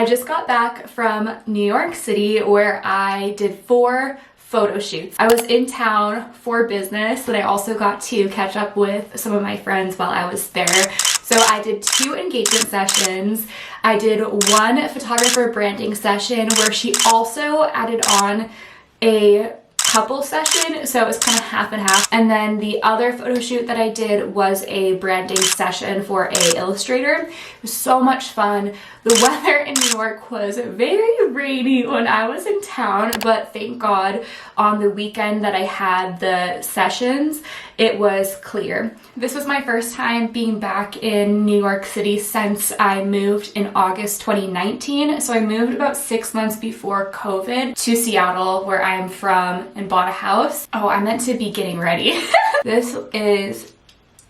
just got back from New York City where I did 4 photo shoots. I was in town for business, but I also got to catch up with some of my friends while I was there. So I did 2 engagement sessions. I did 1 photographer branding session where she also added on a couple session, so it was kind of half and half. And then the other photo shoot that I did was a branding session for a illustrator. It was so much fun. The weather in New York was very rainy when I was in town, but thank God on the weekend that I had the sessions, it was clear. This was my first time being back in New York City since I moved in August 2019. So I moved about 6 months before COVID to Seattle, where I'm from, and bought a house. Oh, I meant to be getting ready. This is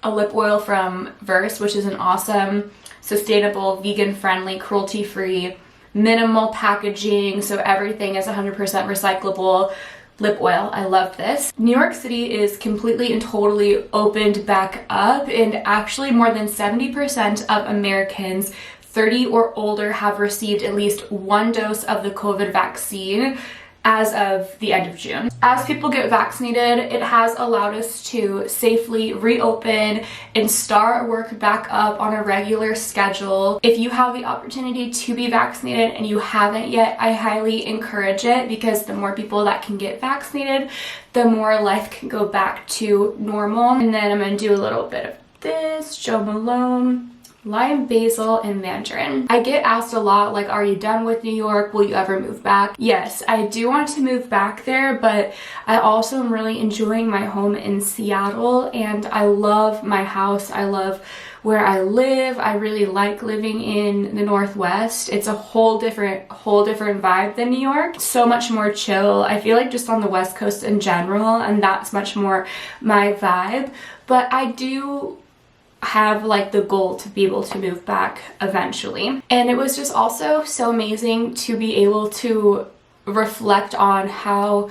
a lip oil from Verse, which is an awesome, sustainable, vegan-friendly, cruelty-free, minimal packaging, so everything is 100% recyclable lip oil. I love this. New York City is completely and totally opened back up, and actually more than 70% of Americans 30 or older have received at least 1 dose of the COVID vaccine as of the end of June. As people get vaccinated, it has allowed us to safely reopen and start work back up on a regular schedule. If you have the opportunity to be vaccinated and you haven't yet, I highly encourage it, because the more people that can get vaccinated, the more life can go back to normal. And then I'm gonna do a little bit of this, Jo Malone, lime, basil, and mandarin. I get asked a lot, like, are you done with New York? Will you ever move back? Yes, I do want to move back there, but I also am really enjoying my home in Seattle, and I love my house. I love where I live. I really like living in the Northwest. It's a whole different vibe than New York. So much more chill. I feel like just on the West Coast in general, and that's much more my vibe. But I do have like the goal to be able to move back eventually. And it was just also so amazing to be able to reflect on how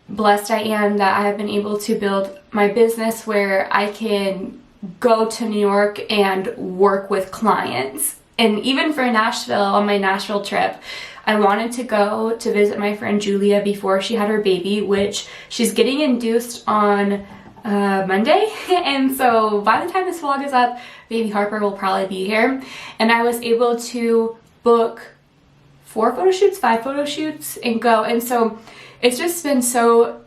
blessed I am that I have been able to build my business where I can go to New York and work with clients. And even for Nashville, on my Nashville trip, I wanted to go to visit my friend Julia before she had her baby, which she's getting induced on Monday. And so by the time this vlog is up, baby Harper will probably be here. And I was able to book 5 photo shoots and go. And so it's just been so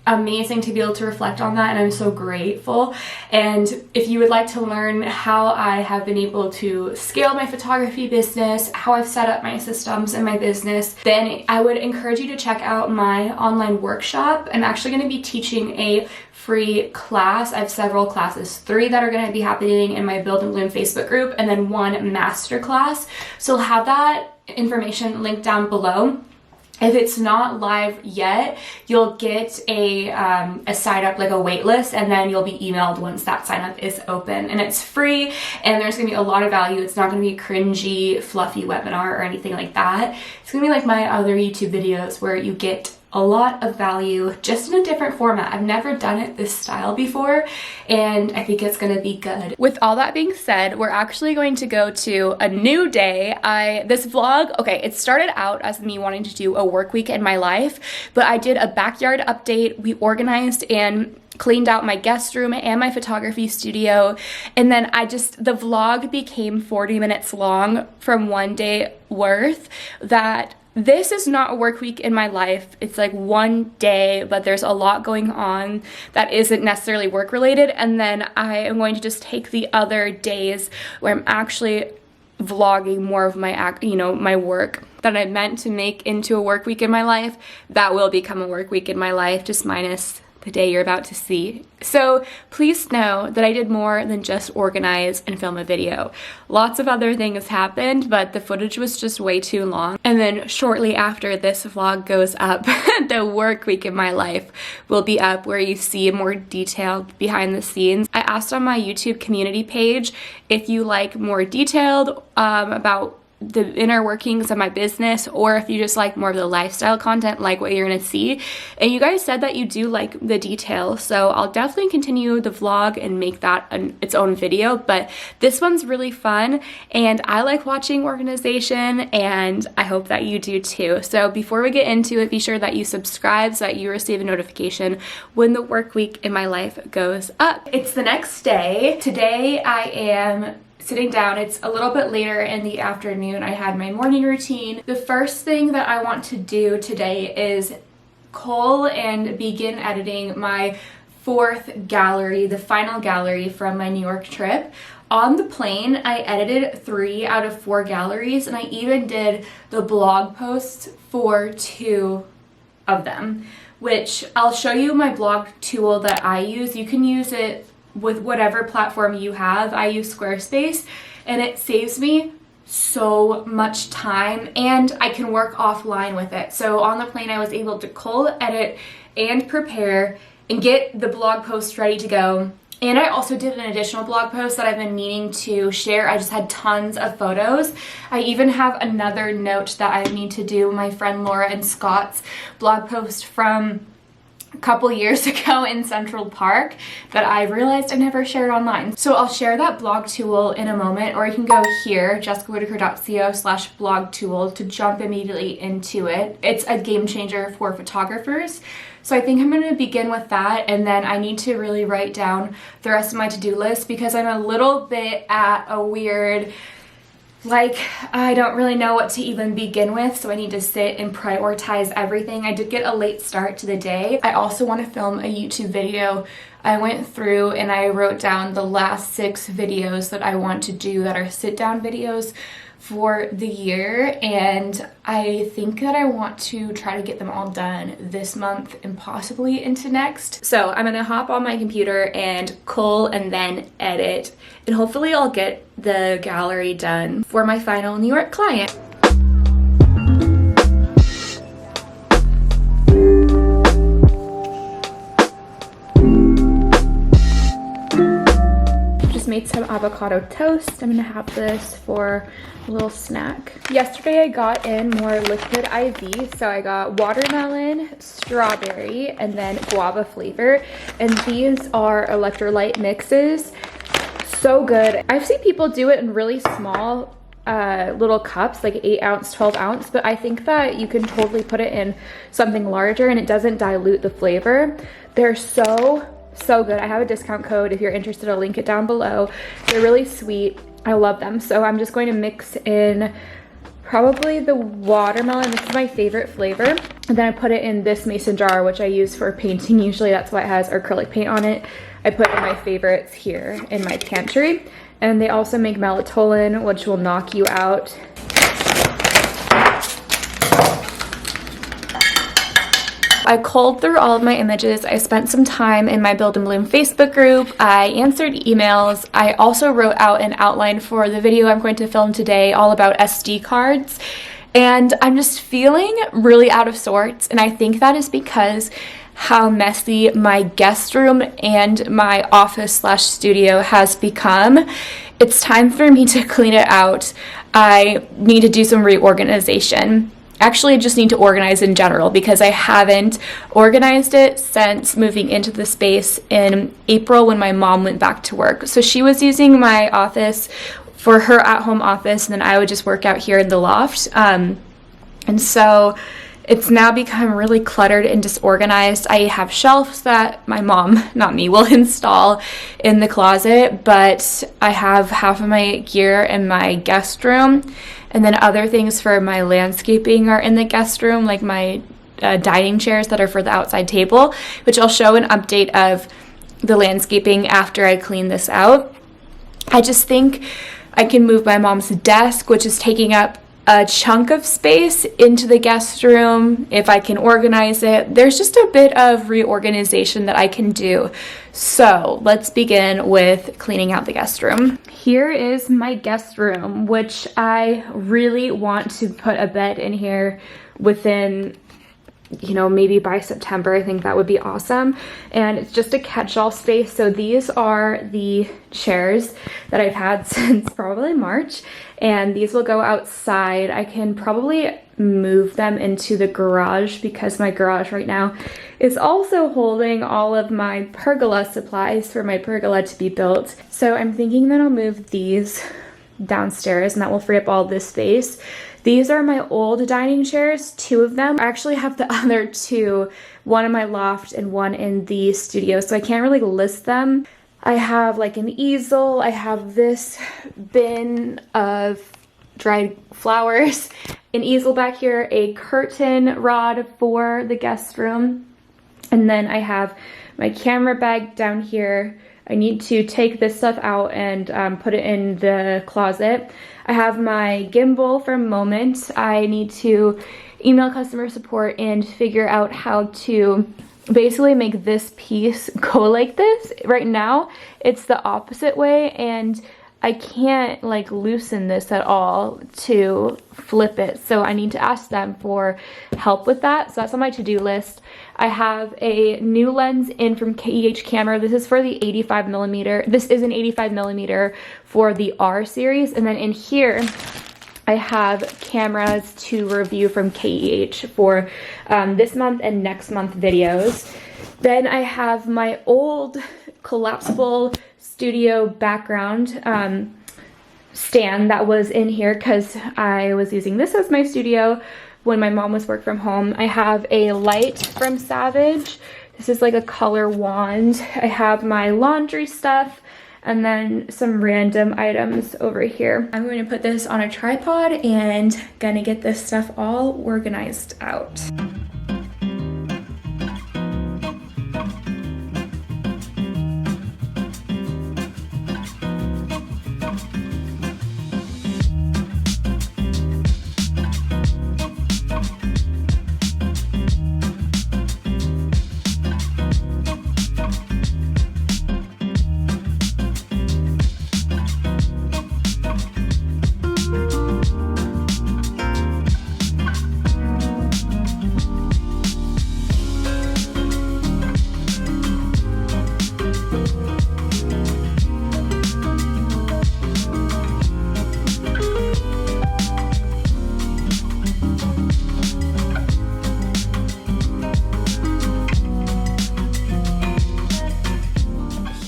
amazing to be able to reflect on that, and I'm so grateful. And if you would like to learn how I have been able to scale my photography business, how I've set up my systems in my business, then I would encourage you to check out my online workshop. I'm actually going to be teaching a free class. I have several classes, 3 that are going to be happening in my Build and Bloom Facebook group, and then 1 master class. So I'll have that information linked down below. If it's not live yet, you'll get a sign up, like a wait list, and then you'll be emailed once that sign up is open. And it's free, and there's gonna be a lot of value. It's not gonna be a cringy, fluffy webinar or anything like that. It's gonna be like my other YouTube videos where you get a lot of value just in a different format. I've never done it this style before, and I think it's gonna be good. With all that being said, we're actually going to go to a new day. This vlog, okay, it started out as me wanting to do a work week in my life, but I did a backyard update. We organized and cleaned out my guest room and my photography studio, and then the vlog became 40 minutes long from one day worth. That this is not a work week in my life. It's like one day, but there's a lot going on that isn't necessarily work related. And then I am going to just take the other days where I'm actually vlogging more of my, my work that I meant to make into a work week in my life. That will become a work week in my life, just minus the day you're about to see. So please know that I did more than just organize and film a video. Lots of other things happened, but the footage was just way too long. And then shortly after this vlog goes up, the work week in my life will be up, where you see more detailed behind the scenes. I asked on my YouTube community page if you like more detailed about the inner workings of my business, or if you just like more of the lifestyle content like what you're gonna see. And you guys said that you do like the detail, so I'll definitely continue the vlog and make that its own video. But this one's really fun and I like watching organization, and I hope that you do too. So before we get into it, be sure that you subscribe so that you receive a notification when the work week in my life goes up. It's the next day. Today I am sitting down. It's a little bit later in the afternoon. I had my morning routine. The first thing that I want to do today is cull and begin editing my 4th gallery, the final gallery from my New York trip. On the plane, I edited 3 out of 4 galleries, and I even did the blog posts for 2 of them, which I'll show you my blog tool that I use. You can use it with whatever platform you have. I use Squarespace, and it saves me so much time, and I can work offline with it. So on the plane, I was able to cull, edit, and prepare and get the blog post ready to go. And I also did an additional blog post that I've been meaning to share. I just had tons of photos. I even have another note that I need to do, my friend Laura and Scott's blog post from a couple years ago in Central Park that I realized I never shared online. So I'll share that blog tool in a moment, or you can go here, jessicawhitaker.co/blog tool, to jump immediately into it. It's a game changer for photographers. So I think I'm going to begin with that, and then I need to really write down the rest of my to-do list because I'm a little bit at a weird, like, I don't really know what to even begin with, so I need to sit and prioritize everything. I did get a late start to the day. I also want to film a YouTube video. I went through and I wrote down the last 6 videos that I want to do that are sit-down videos for the year, and I think that I want to try to get them all done this month and possibly into next. So I'm gonna hop on my computer and cull and then edit, and hopefully I'll get the gallery done for my final New York client. Made some avocado toast. I'm gonna have this for a little snack. Yesterday I got in more liquid IV, so I got watermelon, strawberry, and then guava flavor, and these are electrolyte mixes. So good. I've seen people do it in really small little cups, like 8 ounce, 12 ounce, but I think that you can totally put it in something larger and it doesn't dilute the flavor. They're so good. I have a discount code if you're interested. I'll link it down below. They're really sweet. I love them. So I'm just going to mix in probably the watermelon. This is my favorite flavor. And then I put it in this mason jar, which I use for painting. Usually that's why it has acrylic paint on it. I put in my favorites here in my pantry. And they also make melatonin, which will knock you out. I culled through all of my images. I spent some time in my Build and Bloom Facebook group. I answered emails. I also wrote out an outline for the video I'm going to film today all about SD cards. And I'm just feeling really out of sorts. And I think that is because how messy my guest room and my office/studio has become. It's time for me to clean it out. I need to do some reorganization. Actually, I just need to organize in general because I haven't organized it since moving into the space in April when my mom went back to work. So she was using my office for her at-home office, and then I would just work out here in the loft. And so it's now become really cluttered and disorganized. I have shelves that my mom, not me, will install in the closet, but I have half of my gear in my guest room. And then other things for my landscaping are in the guest room, like my dining chairs that are for the outside table, which I'll show an update of the landscaping after I clean this out. I just think I can move my mom's desk, which is taking up a chunk of space, into the guest room if I can organize it. There's just a bit of reorganization that I can do. So let's begin with cleaning out the guest room. Here is my guest room, which I really want to put a bed in here within you know, maybe by September. I think that would be awesome. And it's just a catch-all space. So these are the chairs that I've had since probably March, and these will go outside. I can probably move them into the garage because my garage right now is also holding all of my pergola supplies for my pergola to be built. So I'm thinking that I'll move these downstairs and that will free up all this space. These are my old dining chairs, 2 of them. I actually have the other 2, one in my loft and one in the studio, so I can't really list them. I have like an easel, I have this bin of dried flowers, an easel back here, a curtain rod for the guest room, and then I have my camera bag down here. I need to take this stuff out and put it in the closet. I have my gimbal from Moment. I need to email customer support and figure out how to basically make this piece go like this. Right now, it's the opposite way, and I can't like loosen this at all to flip it. So I need to ask them for help with that. So that's on my to-do list. I have a new lens in from KEH camera. This is for the 85mm. This is an 85mm for the R series. And then in here, I have cameras to review from KEH for this month and next month videos. Then I have my old collapsible studio background stand that was in here because I was using this as my studio when my mom was work from home. I have a light from Savage. This is like a color wand. I have my laundry stuff and then some random items over here. I'm going to put this on a tripod and gonna get this stuff all organized out.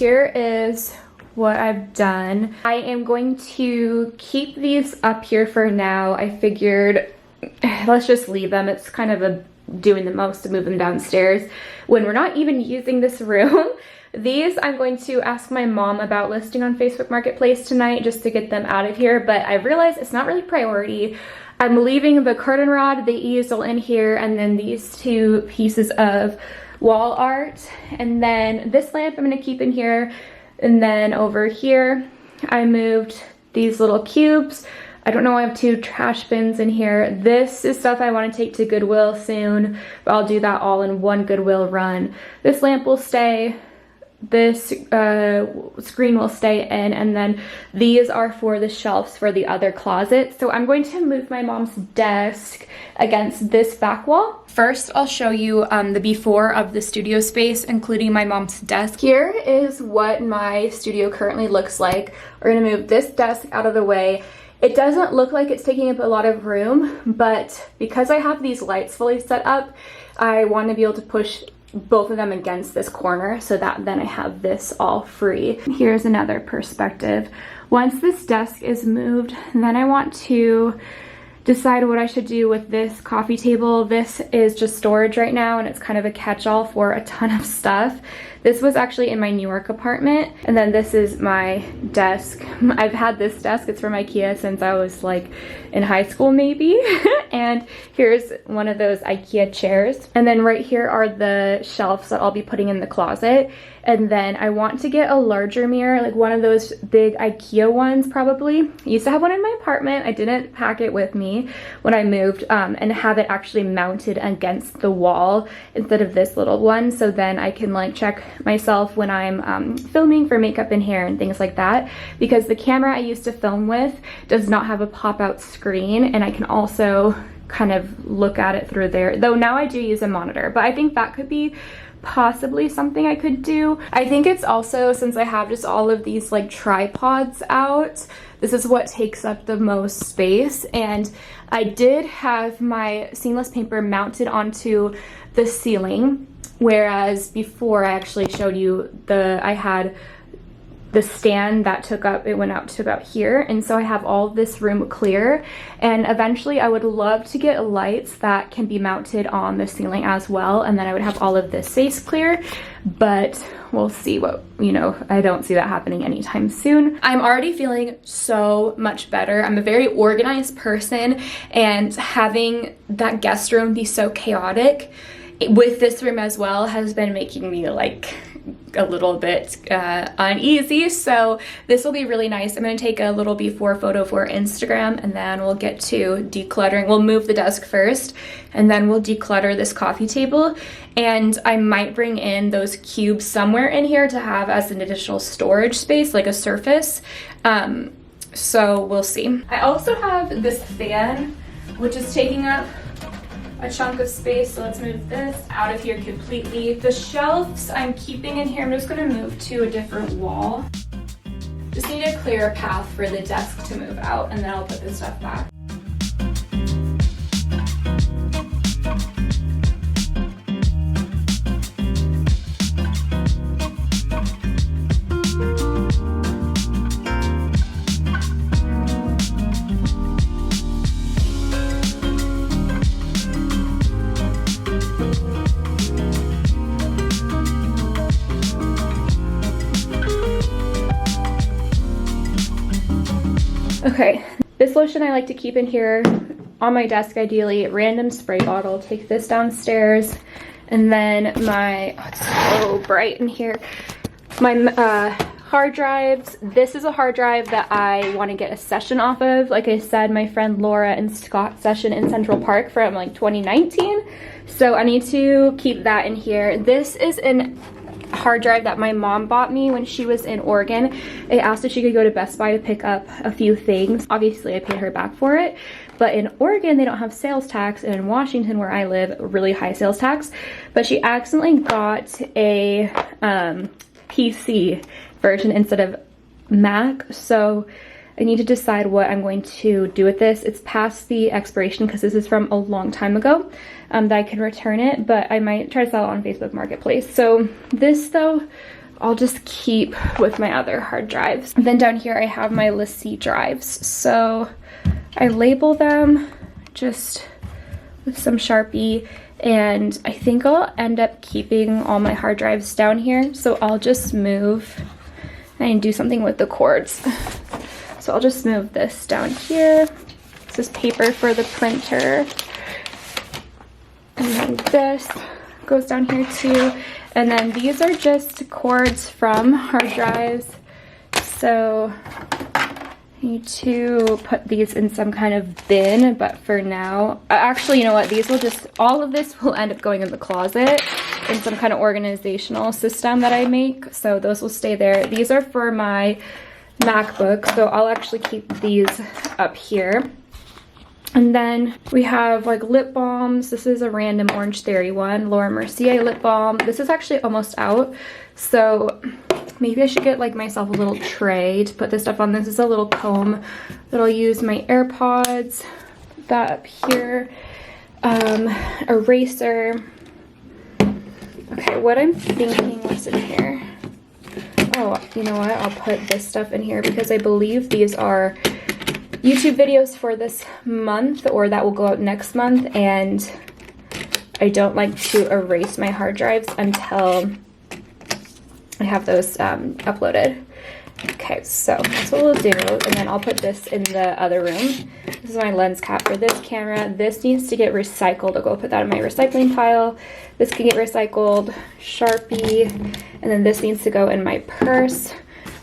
Here is what I've done. I am going to keep these up here for now. I figured let's just leave them. It's kind of doing the most to move them downstairs when we're not even using this room. These I'm going to ask my mom about listing on Facebook Marketplace tonight just to get them out of here, but I realized it's not really priority. I'm leaving the curtain rod, the easel in here, and then these 2 pieces of wall art, and then this lamp I'm going to keep in here. And then over here I moved these little cubes. I don't know, I have 2 trash bins in here. This is stuff I want to take to Goodwill soon, but I'll do that all in one Goodwill run. This lamp will stay, this screen will stay in, and then these are for the shelves for the other closet. So I'm going to move my mom's desk against this back wall. First, I'll show you the before of the studio space, including my mom's desk. Here is what my studio currently looks like. We're gonna move this desk out of the way. It doesn't look like it's taking up a lot of room, but because I have these lights fully set up, I want to be able to push both of them against this corner so that then I have this all free. Here's another perspective. Once this desk is moved, then I want to decide what I should do with this coffee table. This is just storage right now, and it's kind of a catch-all for a ton of stuff. This was actually in my New York apartment, and then this is my desk. I've had this desk, it's from IKEA since I was like in high school maybe. And here's one of those IKEA chairs. And then right here are the shelves that I'll be putting in the closet. And then I want to get a larger mirror, like one of those big IKEA ones probably. I used to have one in my apartment. I didn't pack it with me when I moved, and have it actually mounted against the wall instead of this little one. So then I can like check myself when I'm filming for makeup and hair and things like that. Because the camera I used to film with does not have a pop-out screen, and I can also kind of look at it through there. Though now I do use a monitor, but I think that could be possibly something I could do. I think it's also, since I have just all of these like tripods out, this is what takes up the most space. And I did have my seamless paper mounted onto the ceiling, whereas before I actually showed you I had the stand that took up, it went out to about here, and so I have all this room clear. And eventually I would love to get lights that can be mounted on the ceiling as well, and then I would have all of this space clear, but we'll see what, you know, I don't see that happening anytime soon. I'm already feeling so much better. I'm a very organized person, and having that guest room be so chaotic with this room as well has been making me like a little bit uneasy. So this will be really nice. I'm going to take a little before photo for Instagram, and then we'll get to decluttering. We'll move the desk first, and then we'll declutter this coffee table. And I might bring in those cubes somewhere in here to have as an additional storage space, like a surface. So we'll see. I also have this fan, which is taking up a chunk of space, so let's move this out of here completely. The shelves I'm keeping in here. I'm just going to move to a different wall. Just need to clear a path for the desk to move out, and then I'll put this stuff back. Okay, this lotion I like to keep in here on my desk, ideally. Random spray bottle. Take this downstairs, and then my, oh, it's so bright in here. My hard drives. This is a hard drive that I want to get a session off of. Like I said, my friend Laura and Scott session in Central Park from like 2019. So I need to keep that in here. This is an hard drive that my mom bought me when she was in Oregon. I asked if she could go to Best Buy to pick up a few things. Obviously I paid her back for it, but in Oregon they don't have sales tax, and in Washington where I live, really high sales tax. But she accidentally got a PC version instead of Mac, so I need to decide what I'm going to do with this. It's past the expiration because this is from a long time ago, that I can return it, but I might try to sell it on Facebook Marketplace. So this though, I'll just keep with my other hard drives. And then down here I have my LaCie drives. So I label them just with some Sharpie, and I think I'll end up keeping all my hard drives down here. So I'll just move and do something with the cords. So I'll just move this down here. This is paper for the printer. And then this goes down here too. And then these are just cords from hard drives. So I need to put these in some kind of bin, but for now, actually, you know what? These will just, all of this will end up going in the closet in some kind of organizational system that I make. So those will stay there. These are for my MacBook, so I'll actually keep these up here. And then we have like lip balms. This is a random Orange Theory one, Laura Mercier lip balm. This is actually almost out, so maybe I should get like myself a little tray to put this stuff on. This is a little comb that I'll use my AirPods. Put that up here. Eraser. Okay, what I'm thinking, what's in here? Oh, you know what? I'll put this stuff in here because I believe these are YouTube videos for this month, or that will go out next month, and I don't like to erase my hard drives until I have those uploaded. Okay, so that's what we'll do, and then I'll put this in the other room. This is my lens cap for this camera. This needs to get recycled. I'll go put that in my recycling pile. This can get recycled. Sharpie, and then this needs to go in my purse,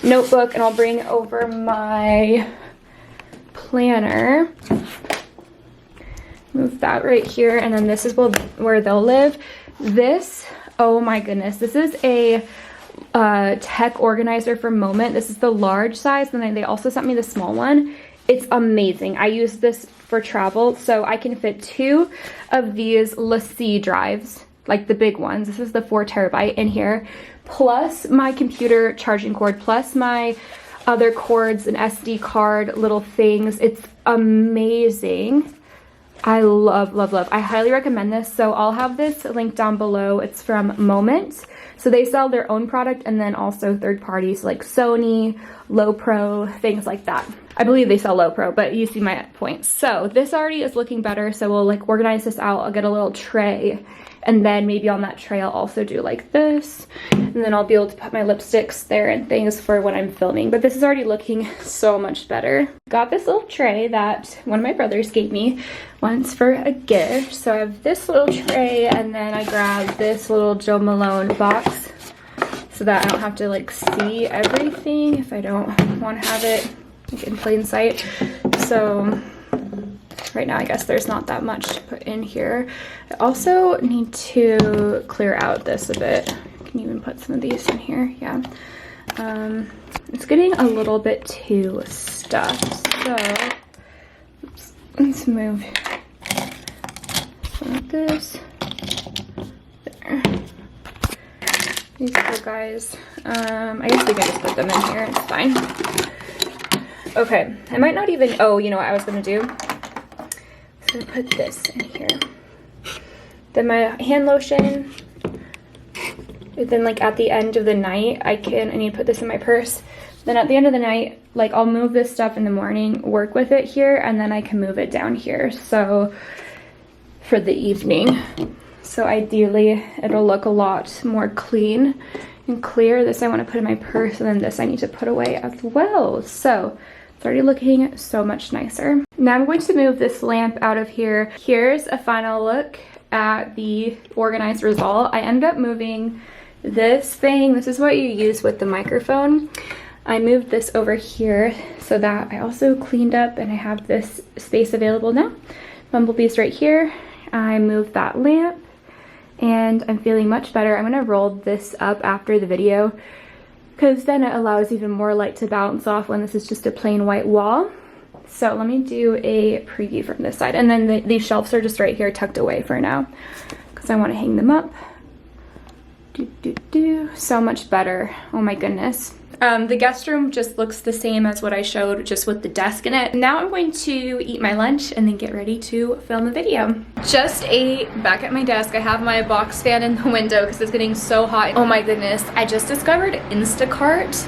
notebook, and I'll bring over my planner. Move that right here, and then this is where they'll live. This, oh my goodness, this is a tech organizer for Moment. This is the large size, and then they also sent me the small one. It's amazing. I use this for travel, so I can fit 2 of these LaCie drives, like the big ones. This is the 4 terabyte in here, plus my computer charging cord, plus my other cords, an SD card, little things. It's amazing. I love, love, love. I highly recommend this. So I'll have this linked down below. It's from Moment. So they sell their own product and then also third parties like Sony, Lowepro, things like that. I believe they sell Lowepro, but you see my point. So this already is looking better. So we'll like organize this out. I'll get a little tray, and then maybe on that tray I'll also do like this, and then I'll be able to put my lipsticks there and things for when I'm filming. But this is already looking so much better. Got this little tray that one of my brothers gave me once for a gift. So I have this little tray, and then I grabbed this little Jo Malone box so that I don't have to like see everything if I don't want to have it like in plain sight. So right now I guess there's not that much to put in here. I also need to clear out this a bit. I can even put some of these in here. Yeah. It's getting a little bit too stuffed. So oops, let's move some of this. There. These little guys. I guess we can just put them in here. It's fine. Okay. I might not even, oh, you know what I was going to do? So put this in here. Then my hand lotion. And then like at the end of the night, I need to put this in my purse. Then at the end of the night, like I'll move this stuff in the morning, work with it here, and then I can move it down here. So for the evening. So ideally it'll look a lot more clean and clear. This I want to put in my purse, and then this I need to put away as well. So it's already looking so much nicer. Now I'm going to move this lamp out of here. Here's a final look at the organized result. I ended up moving this thing. This is what you use with the microphone. I moved this over here so that I also cleaned up and I have this space available now. Bumblebee's right here. I moved that lamp and I'm feeling much better. I'm gonna roll this up after the video because then it allows even more light to bounce off when this is just a plain white wall. So let me do a preview from this side. And then these shelves are just right here tucked away for now because I want to hang them up. So much better. Oh my goodness. The guest room just looks the same as what I showed, just with the desk in it. Now I'm going to eat my lunch and then get ready to film a video. Just ate back at my desk. I have my box fan in the window because it's getting so hot. Oh my goodness. I just discovered Instacart,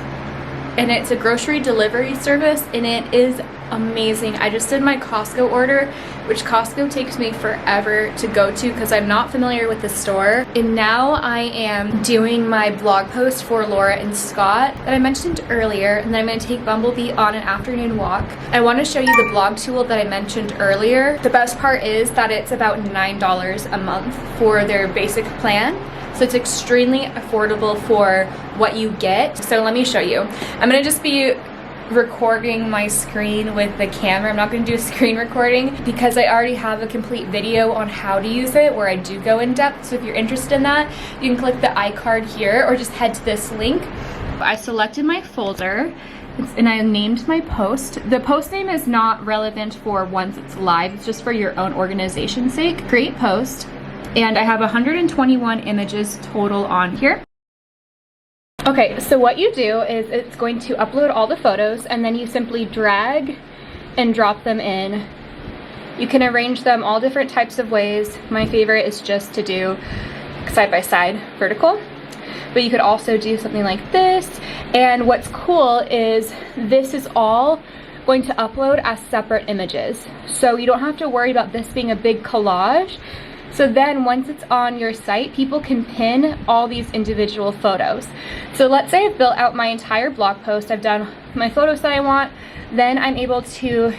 and it's a grocery delivery service, and it is amazing. I just did my Costco order, which Costco takes me forever to go to because I'm not familiar with the store. And now I am doing my blog post for Laura and Scott that I mentioned earlier, and then I'm going to take Bumblebee on an afternoon walk. I want to show you the blog tool that I mentioned earlier. The best part is that it's about $9 a month for their basic plan. So it's extremely affordable for what you get. So let me show you. I'm gonna just be recording my screen with the camera. I'm not gonna do a screen recording because I already have a complete video on how to use it where I do go in depth. So if you're interested in that, you can click the iCard here or just head to this link. I selected my folder and I named my post. The post name is not relevant for once it's live. It's just for your own organization's sake. Create post. And I have 121 images total on here. Okay, so what you do is it's going to upload all the photos, and then you simply drag and drop them in. You can arrange them all different types of ways. My favorite is just to do side by side vertical, but you could also do something like this. And what's cool is this is all going to upload as separate images. So you don't have to worry about this being a big collage. So then once it's on your site, people can pin all these individual photos. So let's say I've built out my entire blog post, I've done my photos that I want, then I'm able to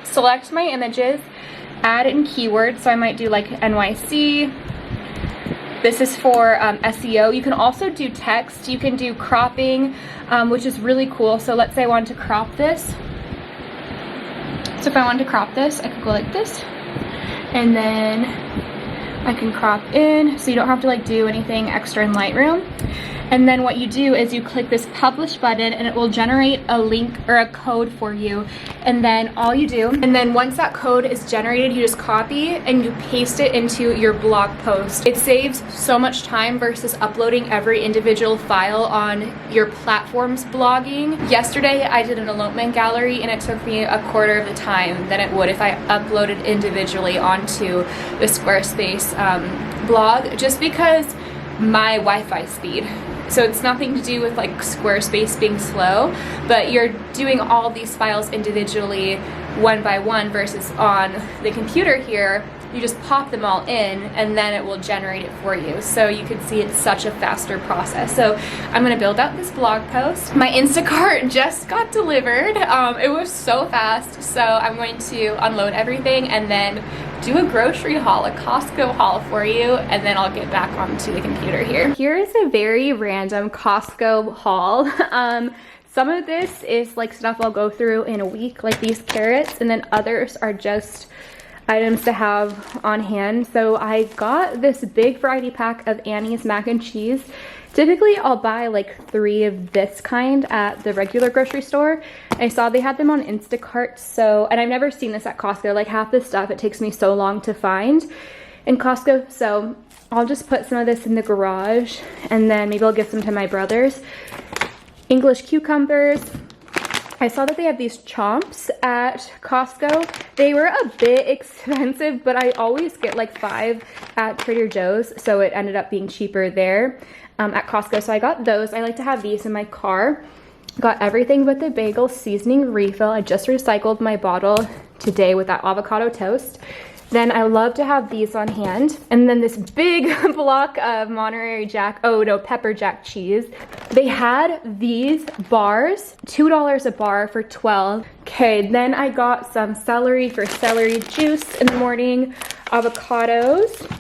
select my images, add in keywords. So I might do like NYC. This is for SEO. You can also do text, you can do cropping, which is really cool. So let's say I want to crop this. So if I wanted to crop this, I could go like this, and then I can crop in, so you don't have to like do anything extra in Lightroom. And then what you do is you click this publish button and it will generate a link or a code for you. And then all you do, and then once that code is generated, you just copy and you paste it into your blog post. It saves so much time versus uploading every individual file on your platform's blogging. Yesterday I did an elopement gallery and it took me a quarter of the time than it would if I uploaded individually onto the Squarespace blog, just because my Wi-Fi speed. So it's nothing to do with like Squarespace being slow, but you're doing all these files individually one by one versus on the computer here, you just pop them all in and then it will generate it for you. So you can see it's such a faster process. So I'm gonna build out this blog post. My Instacart just got delivered. It was so fast. So I'm going to unload everything and then do a grocery haul, a Costco haul for you, and then I'll get back onto the computer here. Here is a very random Costco haul. Some of this is like stuff I'll go through in a week, like these carrots, and then others are just items to have on hand. So I got this big variety pack of Annie's mac and cheese. Typically I'll buy like 3 of this kind at the regular grocery store. I saw they had them on Instacart, so, and I've never seen this at Costco. Like half this stuff, it takes me so long to find in Costco. So I'll just put some of this in the garage and then maybe I'll give some to my brothers. English cucumbers. I saw that they have these chomps at Costco. They were a bit expensive, but I always get like 5 at Trader Joe's, so it ended up being cheaper there at Costco. So I got those. I like to have these in my car. Got everything but the bagel seasoning refill. I just recycled my bottle today with that avocado toast. Then I love to have these on hand. And then this big block of pepper jack cheese. They had these bars, $2 a bar for 12. Okay, then I got some celery for celery juice in the morning, avocados.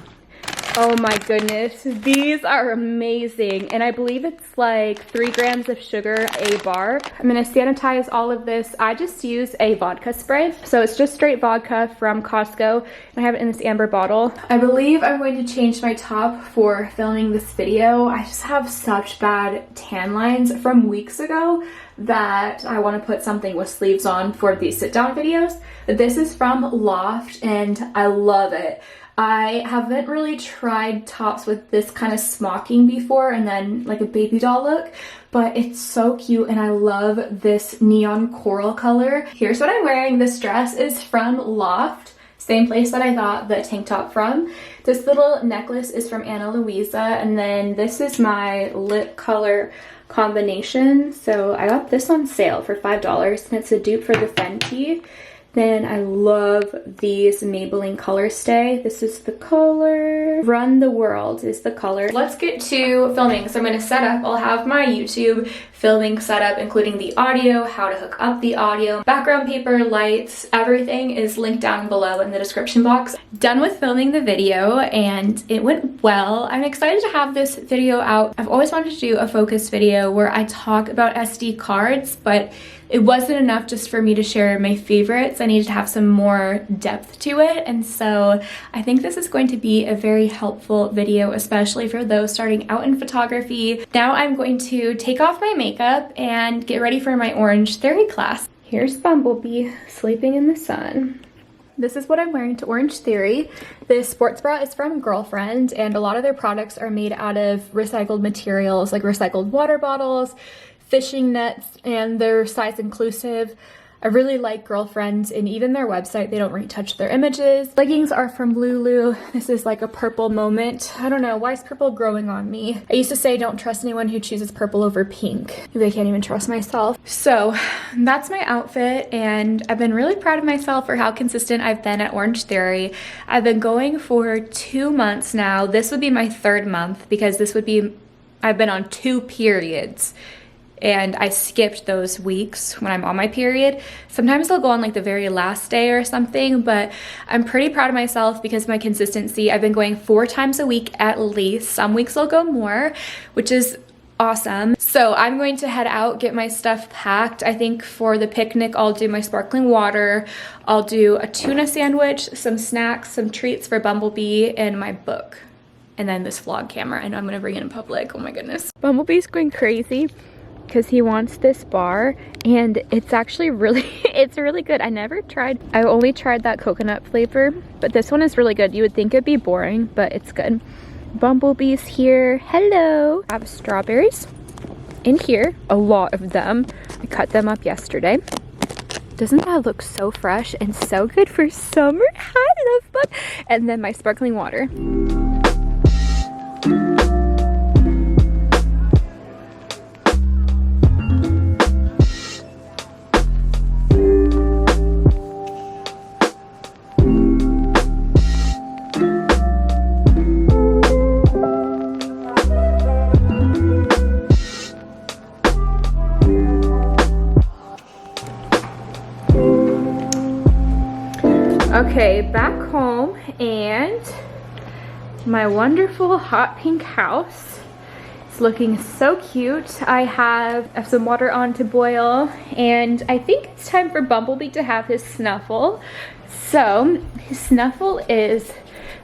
Oh my goodness, these are amazing. And I believe it's like 3 grams of sugar a bar. I'm gonna sanitize all of this. I just use a vodka spray. So it's just straight vodka from Costco. And I have it in this amber bottle. I believe I'm going to change my top for filming this video. I just have such bad tan lines from weeks ago that I want to put something with sleeves on for these sit down videos. This is from Loft and I love it. I haven't really tried tops with this kind of smocking before and then like a baby doll look, but it's so cute and I love this neon coral color. Here's what I'm wearing. This dress is from Loft, same place that I got the tank top from. This little necklace is from Ana Luisa, and then this is my lip color combination. So I got this on sale for $5 and it's a dupe for the Fenty. Then I love these Maybelline Color Stay. This is the color. Run the World is the color. Let's get to filming. So I'm going to set up. I'll have my YouTube filming setup, including the audio, how to hook up the audio, background paper, lights, everything is linked down below in the description box. Done with filming the video and it went well. I'm excited to have this video out. I've always wanted to do a focus video where I talk about SD cards, but it wasn't enough just for me to share my favorites. I needed to have some more depth to it. And so I think this is going to be a very helpful video, especially for those starting out in photography. Now I'm going to take off my makeup and get ready for my Orange Theory class. Here's Bumblebee sleeping in the sun. This is what I'm wearing to Orange Theory. This sports bra is from Girlfriend, and a lot of their products are made out of recycled materials, like recycled water bottles, fishing nets, and they're size inclusive. I really like Girlfriend, and even their website, they don't retouch their images. Leggings are from Lulu. This is like a purple moment. I don't know, why is purple growing on me? I used to say don't trust anyone who chooses purple over pink. Maybe I can't even trust myself. So that's my outfit, and I've been really proud of myself for how consistent I've been at Orange Theory. I've been going for 2 months now. This would be my 3rd month because I've been on 2 periods. And I skipped those weeks when I'm on my period. Sometimes I'll go on like the very last day or something, but I'm pretty proud of myself because of my consistency. I've been going 4 times a week at least. Some weeks I'll go more, which is awesome. So I'm going to head out, get my stuff packed. I think for the picnic, I'll do my sparkling water. I'll do a tuna sandwich, some snacks, some treats for Bumblebee, and my book. and then this vlog camera. I know I'm gonna bring it in public. Oh my goodness. Bumblebee's going crazy because he wants this bar, and it's actually really, it's really good. I only tried that coconut flavor, but this one is really good. You would think it'd be boring, but it's good. Bumblebee's here. Hello. I have strawberries in here, a lot of them. I cut them up yesterday. Doesn't that look so fresh and so good for summer? I love bug. And then my sparkling water. Okay, back home, and my wonderful hot pink house. It's looking so cute. I have some water on to boil, and I think it's time for Bumblebee to have his snuffle. So his snuffle is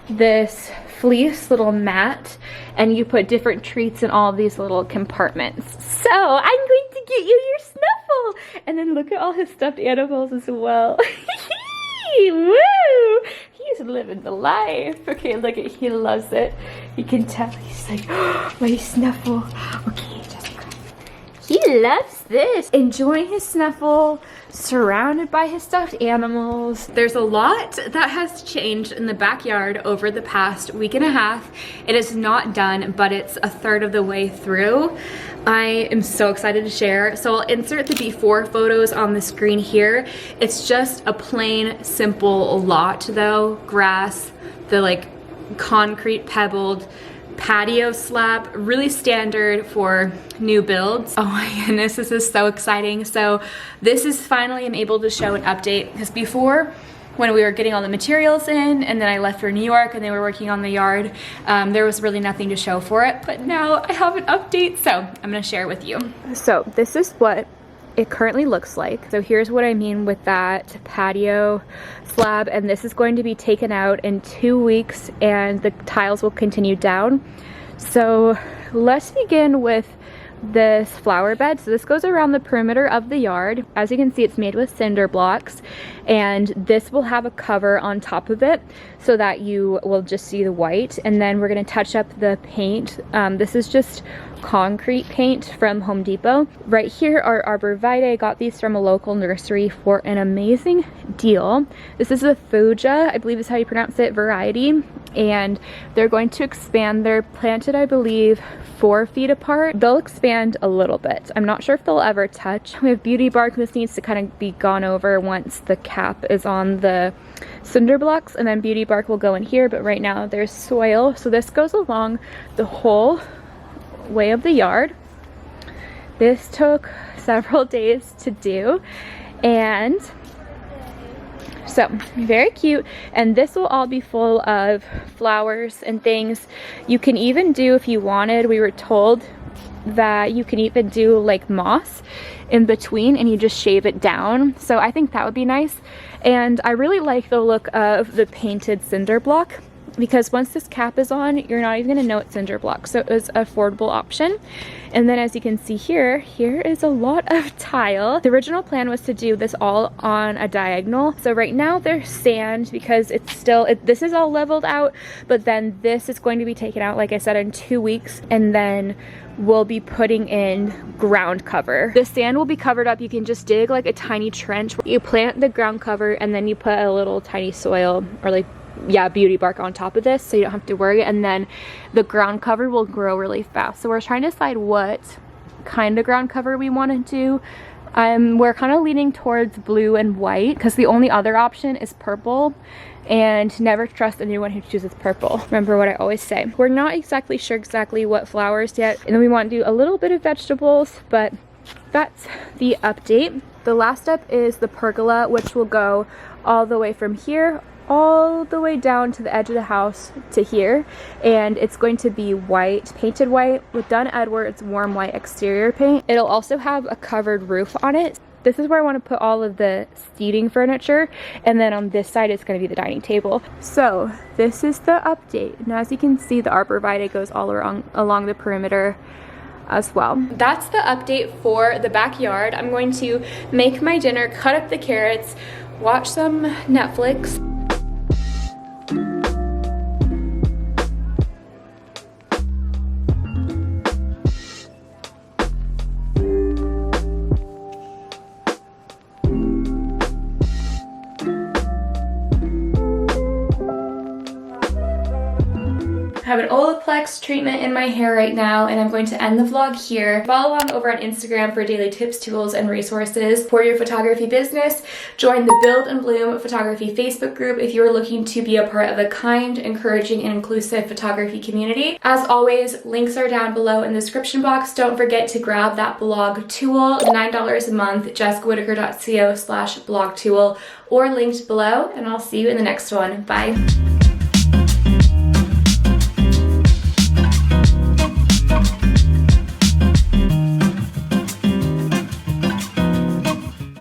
this fleece little mat, and you put different treats in all of these little compartments. So I'm going to get you your snuffle, and then look at all his stuffed animals as well. Woo! He's living the life. Okay, look at, he loves it. You can tell he's like, oh, my snuffle. Okay, just he loves this. Enjoying his snuffle, surrounded by his stuffed animals. There's a lot that has changed in the backyard over the past week and a half. It is not done, but it's a third of the way through. I am so excited to share. So I'll insert the before photos on the screen here. It's just a plain, simple lot though. Grass, the like concrete pebbled patio slab, really standard for new builds. Oh my goodness, this is so exciting. So this is finally, I'm able to show an update, because before, when we were getting all the materials in and then I left for New York and they were working on the yard, there was really nothing to show for it, but now I have an update, so I'm gonna share it with you. So this is what it currently looks like. So here's what I mean with that patio slab, and this is going to be taken out in 2 weeks and the tiles will continue down. So let's begin with this flower bed. So this goes around the perimeter of the yard. As you can see, it's made with cinder blocks, and this will have a cover on top of it so that you will just see the white, and then we're going to touch up the paint. This is just concrete paint from Home Depot. Right here are Arborvitae. I got these from a local nursery for an amazing deal. This is a Fuja, I believe is how you pronounce it, variety, and they're going to expand. They're planted, I believe, 4 feet apart. They'll expand a little bit. I'm not sure if they'll ever touch. We have beauty bark. This needs to kind of be gone over once the cap is on the cinder blocks, and then beauty bark will go in here, but right now there's soil. So this goes along the whole way of the yard. This took several days to do, and so very cute. And this will all be full of flowers and things. You can even do, if you wanted, we were told that you can even do like moss in between and you just shave it down. So I think that would be nice. And I really like the look of the painted cinder block, because once this cap is on, you're not even gonna know it's cinder block. So it was an affordable option. And then as you can see here is a lot of tile. The original plan was to do this all on a diagonal. So right now there's sand because it's still, this is all leveled out, but then this is going to be taken out, like I said, in 2 weeks, and then we'll be putting in ground cover. The sand will be covered up. You can just dig like a tiny trench. You plant the ground cover and then you put a little tiny soil or like, yeah, beauty bark on top of this, so you don't have to worry, and then the ground cover will grow really fast. So we're trying to decide what kind of ground cover we want to do. We're kind of leaning towards blue and white because the only other option is purple, and never trust anyone who chooses purple. Remember what I always say. We're not exactly sure exactly what flowers yet, and then we want to do a little bit of vegetables, but that's the update. The last step is the pergola, which will go all the way from here all the way down to the edge of the house to here, and it's going to be white, painted white with Dunn Edwards warm white exterior paint. It'll also have a covered roof on it. this is where I want to put all of the seating furniture, and then on this side it's going to be the dining table. So this is the update. Now as you can see, the Arborvitae goes all along the perimeter as well. That's the update for the backyard. I'm going to make my dinner, cut up the carrots, watch some Netflix. I have an Olaplex treatment in my hair right now, and I'm going to end the vlog here. Follow along over on Instagram for daily tips, tools, and resources for your photography business. Join the Build and Bloom Photography Facebook group if you're looking to be a part of a kind, encouraging, and inclusive photography community. As always, links are down below in the description box. Don't forget to grab that blog tool, $9 a month, jessicawhitaker.co/blog tool, or linked below, and I'll see you in the next one. Bye.